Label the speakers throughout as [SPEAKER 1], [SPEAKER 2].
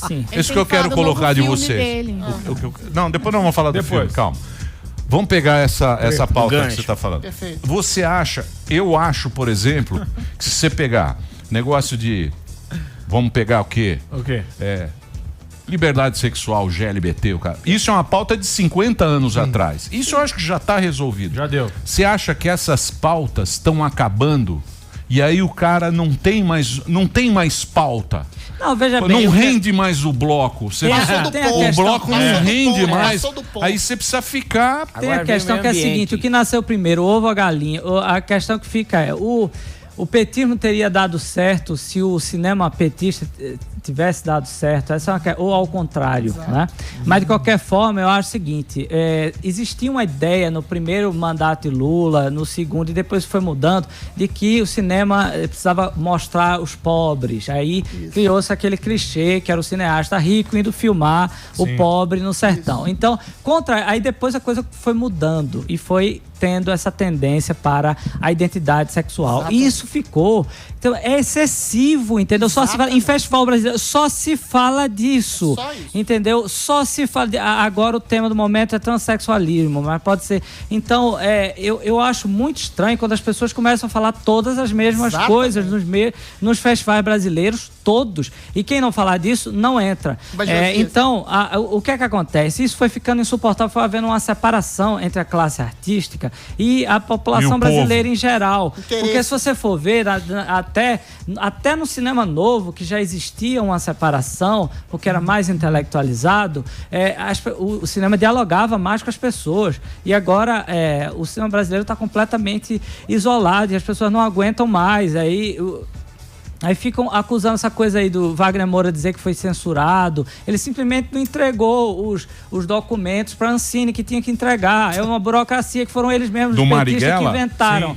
[SPEAKER 1] Sim.
[SPEAKER 2] Isso que eu quero colocar de vocês. Não, depois não vamos falar do filme, calma. Vamos pegar essa pauta que você está falando.
[SPEAKER 3] Perfeito.
[SPEAKER 2] Você acha, eu acho, por exemplo, que se você pegar negócio de, vamos pegar o quê?
[SPEAKER 4] O quê?
[SPEAKER 2] Liberdade sexual, GLBT, o cara. Isso é uma pauta de 50 anos atrás. Isso eu acho que já está resolvido.
[SPEAKER 4] Já deu.
[SPEAKER 2] Você acha que essas pautas estão acabando e aí o cara não tem mais pauta?
[SPEAKER 1] Não, veja bem.
[SPEAKER 2] Não rende mais o bloco. O bloco não rende mais. Aí você precisa ficar.
[SPEAKER 1] Tem a questão que é a seguinte: o que nasceu primeiro, o ovo ou a galinha? A questão que fica é: o petismo teria dado certo se o cinema petista tivesse dado certo, ou ao contrário, né? Mas de qualquer forma, eu acho o seguinte: existia uma ideia no primeiro mandato de Lula, no segundo, e depois foi mudando, de que o cinema precisava mostrar os pobres. Aí criou-se aquele clichê que era o cineasta rico indo filmar o pobre no sertão. Então, aí depois a coisa foi mudando e foi tendo essa tendência para a identidade sexual. Exato. E isso ficou. Então, é excessivo, entendeu? Só se fala, em festival brasileiro, só se fala disso. Só isso. Entendeu? Só se fala. Agora o tema do momento é transexualismo, mas pode ser. Então, eu acho muito estranho quando as pessoas começam a falar todas as mesmas coisas nos festivais brasileiros, todos. E quem não falar disso, não entra. Então, o que é que acontece? Isso foi ficando insuportável, foi havendo uma separação entre a classe artística e a população brasileira em geral. Porque se você for ver, até no cinema novo, que já existia uma separação, porque era mais intelectualizado, o cinema dialogava mais com as pessoas. E agora o cinema brasileiro está completamente isolado e as pessoas não aguentam mais. Aí ficam acusando essa coisa aí do Wagner Moura dizer que foi censurado. Ele simplesmente não entregou os documentos para a Ancine, que tinha que entregar. É uma burocracia que foram eles mesmos, os petistas, que inventaram.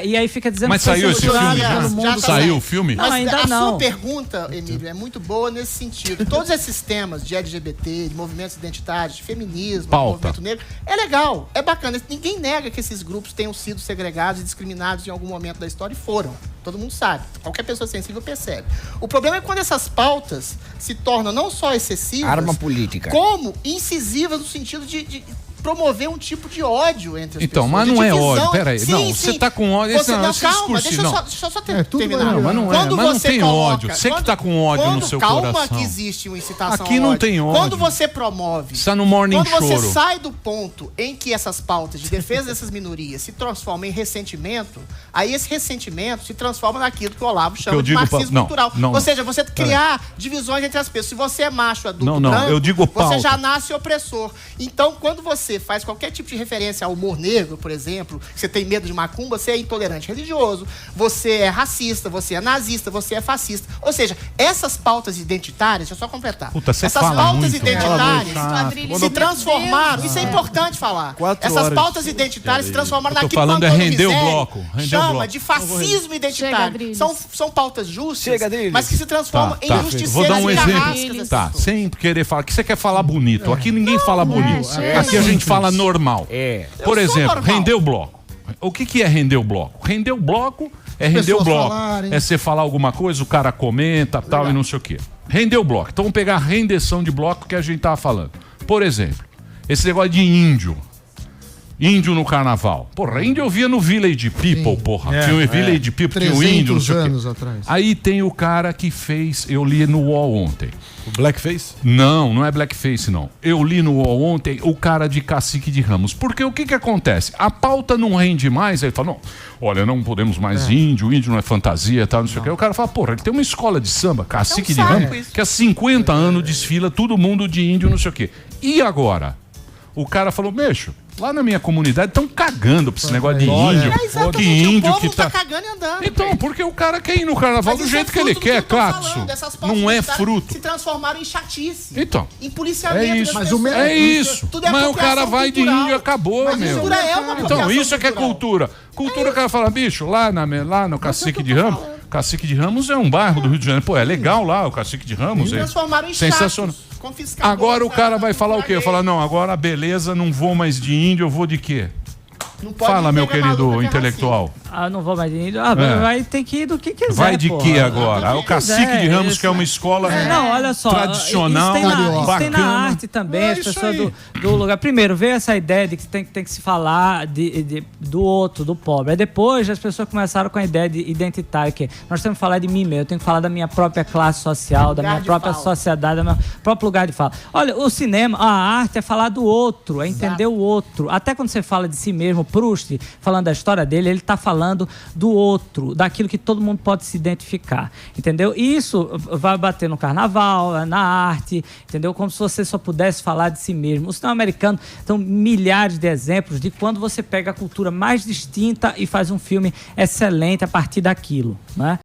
[SPEAKER 1] E aí fica dizendo
[SPEAKER 2] mas
[SPEAKER 1] que
[SPEAKER 2] saiu esse filme?
[SPEAKER 1] Já
[SPEAKER 2] saiu o filme?
[SPEAKER 1] Não, ainda
[SPEAKER 3] a
[SPEAKER 1] não.
[SPEAKER 3] Sua pergunta, Emílio, é muito boa nesse sentido. Todos esses temas de LGBT, de movimentos identitários, de feminismo, de movimento negro, é legal, é bacana. Ninguém nega que esses grupos tenham sido segregados e discriminados em algum momento da história, e foram. Todo mundo sabe. Qualquer pessoa sensível percebe. O problema é quando essas pautas se tornam não só excessivas,
[SPEAKER 5] arma política,
[SPEAKER 3] como incisivas no sentido de promover um tipo de ódio entre as pessoas.
[SPEAKER 2] Mas não é ódio, peraí. Não, você tá com ódio.
[SPEAKER 3] Calma, deixa eu só terminar.
[SPEAKER 2] Mas não tem ódio. Você que tá com ódio no seu coração.
[SPEAKER 3] Calma que existe uma incitação
[SPEAKER 2] Aqui não tem ódio.
[SPEAKER 3] Quando você promove...
[SPEAKER 2] Está no morning show.
[SPEAKER 3] Quando você sai do ponto em que essas pautas de defesa dessas minorias se transformam em ressentimento, aí esse ressentimento se transforma naquilo que o Olavo chama de marxismo cultural. Ou seja, você criar divisões entre as pessoas. Se você é macho, adulto, branco, você já nasce opressor. Então, quando você faz qualquer tipo de referência ao humor negro, por exemplo, você tem medo de macumba, você é intolerante religioso, você é racista, você é nazista, você é fascista. Ou seja, essas pautas identitárias, deixa eu só completar. Essas pautas identitárias se transformaram, isso é importante falar. Essas pautas identitárias se transformaram naquilo que o Antônio chama de fascismo identitário. São pautas justas, mas que se transformam em justiceiras.
[SPEAKER 2] Vou dar um exemplo. Sem querer falar, que você quer falar bonito. Aqui ninguém fala bonito. Aqui a gente fala normal. Por exemplo, render o bloco. O que é render o bloco? Render o bloco é render o bloco. É você falar alguma coisa, o cara comenta, tal, e não sei o quê. Render o bloco. Então vamos pegar a rendição de bloco que a gente tava falando. Por exemplo, esse negócio de índio. Índio no carnaval. Porra, índio eu via no Village People, porra. Tinha o Village People, tinha o índio, não sei o quê. Aí tem o cara que fez, eu li no UOL ontem.
[SPEAKER 4] O Blackface?
[SPEAKER 2] Não é Blackface, não. Eu li no UOL ontem o cara de Cacique de Ramos. Porque o que acontece? A pauta não rende mais, aí ele fala, não, olha, não podemos mais índio não é fantasia, tal, não sei o quê. O cara fala, porra, ele tem uma escola de samba, Cacique de Ramos, que há 50 anos desfila todo mundo de índio, não sei o quê. E agora? O cara falou, mexo, lá na minha comunidade estão cagando pra esse negócio de índio. Que índio que tá
[SPEAKER 3] cagando e andando.
[SPEAKER 2] Então, porque o cara quer ir no carnaval do jeito que ele quer, claro. Não é fruto.
[SPEAKER 3] Se transformaram em chatice.
[SPEAKER 2] Então.
[SPEAKER 3] Em policiamento.
[SPEAKER 2] É isso. Mas o cara vai de índio e acabou, meu. Então, isso é que é cultura. Cultura, o cara fala, bicho, lá no Cacique de Ramos. Cacique de Ramos é um bairro do Rio de Janeiro. Pô, é legal lá o Cacique de Ramos.
[SPEAKER 3] Transformaram em
[SPEAKER 2] sensacional. Agora o cara vai falar o quê? Falar, não, agora beleza, não vou mais de índio, eu vou de quê?
[SPEAKER 3] Não pode
[SPEAKER 2] Fala, meu querido intelectual.
[SPEAKER 1] Não vou mais ir. Vai ter que ir do que quiser.
[SPEAKER 2] Vai de que agora? O Cacique de Ramos, que é uma escola
[SPEAKER 1] olha só,
[SPEAKER 2] tradicional,
[SPEAKER 1] isso tem na arte também, as pessoas do lugar. Primeiro, veio essa ideia de que tem que se falar do outro, do pobre. Aí depois as pessoas começaram com a ideia de identitária, que nós temos que falar de mim mesmo, eu tenho que falar da minha própria classe social, da minha própria sociedade, do meu próprio lugar de fala. Olha, o cinema, a arte é falar do outro, é entender o outro. Até quando você fala de si mesmo, Proust, falando da história dele, ele está falando do outro, daquilo que todo mundo pode se identificar, entendeu? E isso vai bater no carnaval, na arte, entendeu? Como se você só pudesse falar de si mesmo. O cinema americano são milhares de exemplos de quando você pega a cultura mais distinta e faz um filme excelente a partir daquilo, né?